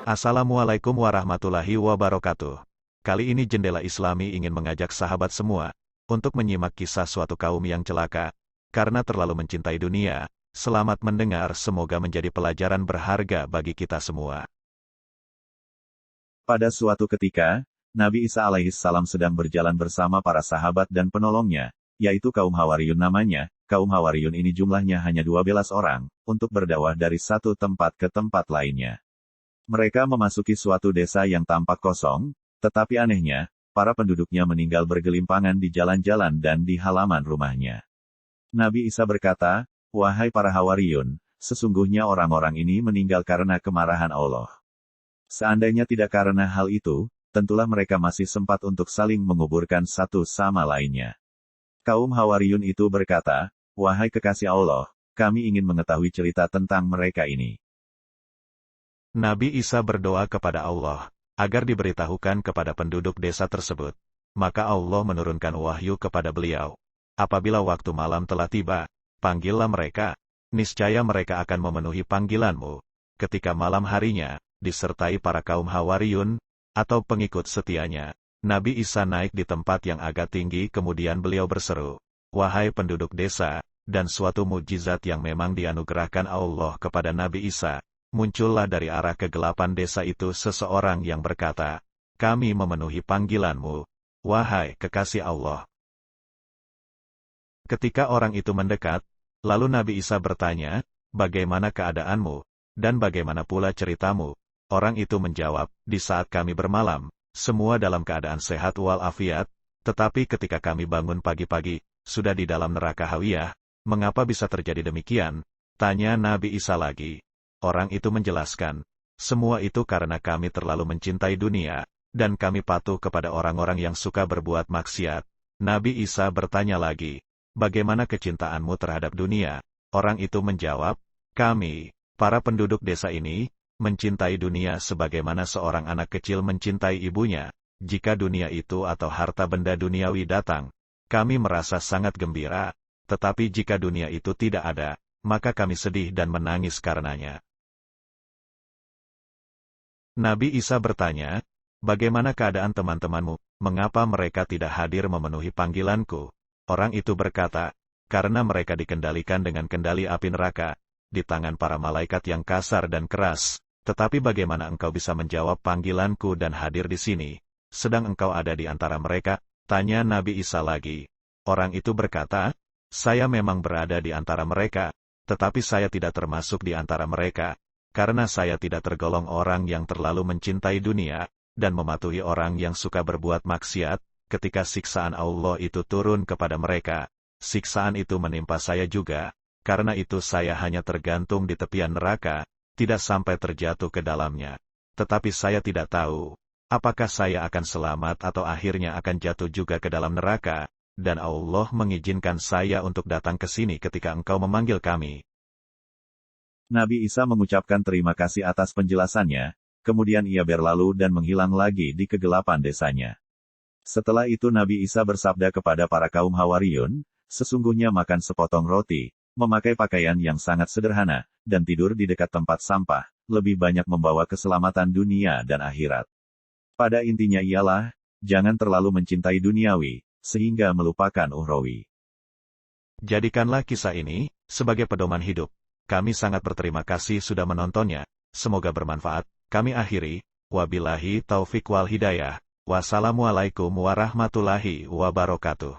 Assalamualaikum warahmatullahi wabarakatuh. Kali ini Jendela Islami ingin mengajak sahabat semua untuk menyimak kisah suatu kaum yang celaka karena terlalu mencintai dunia. Selamat mendengar, semoga menjadi pelajaran berharga bagi kita semua. Pada suatu ketika, Nabi Isa alaihissalam sedang berjalan bersama para sahabat dan penolongnya, yaitu kaum Hawariyun namanya. Kaum Hawariyun ini jumlahnya hanya 12 orang, untuk berdakwah dari satu tempat ke tempat lainnya. Mereka memasuki suatu desa yang tampak kosong, tetapi anehnya, para penduduknya meninggal bergelimpangan di jalan-jalan dan di halaman rumahnya. Nabi Isa berkata, "Wahai para Hawariyun, sesungguhnya orang-orang ini meninggal karena kemarahan Allah. Seandainya tidak karena hal itu, tentulah mereka masih sempat untuk saling menguburkan satu sama lainnya." Kaum Hawariyun itu berkata, "Wahai kekasih Allah, kami ingin mengetahui cerita tentang mereka ini." Nabi Isa berdoa kepada Allah agar diberitahukan kepada penduduk desa tersebut. Maka Allah menurunkan wahyu kepada beliau. Apabila waktu malam telah tiba, panggillah mereka. Niscaya mereka akan memenuhi panggilanmu. Ketika malam harinya, disertai para kaum Hawariyun, atau pengikut setianya, Nabi Isa naik di tempat yang agak tinggi, kemudian beliau berseru, "Wahai penduduk desa," dan suatu mukjizat yang memang dianugerahkan Allah kepada Nabi Isa. Muncullah dari arah kegelapan desa itu seseorang yang berkata, "Kami memenuhi panggilanmu, wahai kekasih Allah." Ketika orang itu mendekat, lalu Nabi Isa bertanya, "Bagaimana keadaanmu, dan bagaimana pula ceritamu?" Orang itu menjawab, "Di saat kami bermalam, semua dalam keadaan sehat walafiat, tetapi ketika kami bangun pagi-pagi, sudah di dalam neraka Hawiyah." "Mengapa bisa terjadi demikian?" tanya Nabi Isa lagi. Orang itu menjelaskan, "Semua itu karena kami terlalu mencintai dunia, dan kami patuh kepada orang-orang yang suka berbuat maksiat." Nabi Isa bertanya lagi, "Bagaimana kecintaanmu terhadap dunia?" Orang itu menjawab, "Kami, para penduduk desa ini, mencintai dunia sebagaimana seorang anak kecil mencintai ibunya. Jika dunia itu atau harta benda duniawi datang, kami merasa sangat gembira, tetapi jika dunia itu tidak ada, maka kami sedih dan menangis karenanya." Nabi Isa bertanya, "Bagaimana keadaan teman-temanmu? Mengapa mereka tidak hadir memenuhi panggilanku?" Orang itu berkata, "Karena mereka dikendalikan dengan kendali api neraka, di tangan para malaikat yang kasar dan keras. Tetapi bagaimana engkau bisa menjawab panggilanku dan hadir di sini, sedang engkau ada di antara mereka?" tanya Nabi Isa lagi. Orang itu berkata, "Saya memang berada di antara mereka, tetapi saya tidak termasuk di antara mereka, karena saya tidak tergolong orang yang terlalu mencintai dunia, dan mematuhi orang yang suka berbuat maksiat. Ketika siksaan Allah itu turun kepada mereka, siksaan itu menimpa saya juga, karena itu saya hanya tergantung di tepian neraka, tidak sampai terjatuh ke dalamnya. Tetapi saya tidak tahu, apakah saya akan selamat atau akhirnya akan jatuh juga ke dalam neraka, dan Allah mengizinkan saya untuk datang ke sini ketika engkau memanggil kami." Nabi Isa mengucapkan terima kasih atas penjelasannya, kemudian ia berlalu dan menghilang lagi di kegelapan desanya. Setelah itu Nabi Isa bersabda kepada para kaum Hawariyun, "Sesungguhnya makan sepotong roti, memakai pakaian yang sangat sederhana, dan tidur di dekat tempat sampah, lebih banyak membawa keselamatan dunia dan akhirat. Pada intinya ialah, jangan terlalu mencintai duniawi, sehingga melupakan ukhrawi." Jadikanlah kisah ini sebagai pedoman hidup. Kami sangat berterima kasih sudah menontonnya. Semoga bermanfaat. Kami akhiri. Wabillahi taufik wal hidayah. Wassalamualaikum warahmatullahi wabarakatuh.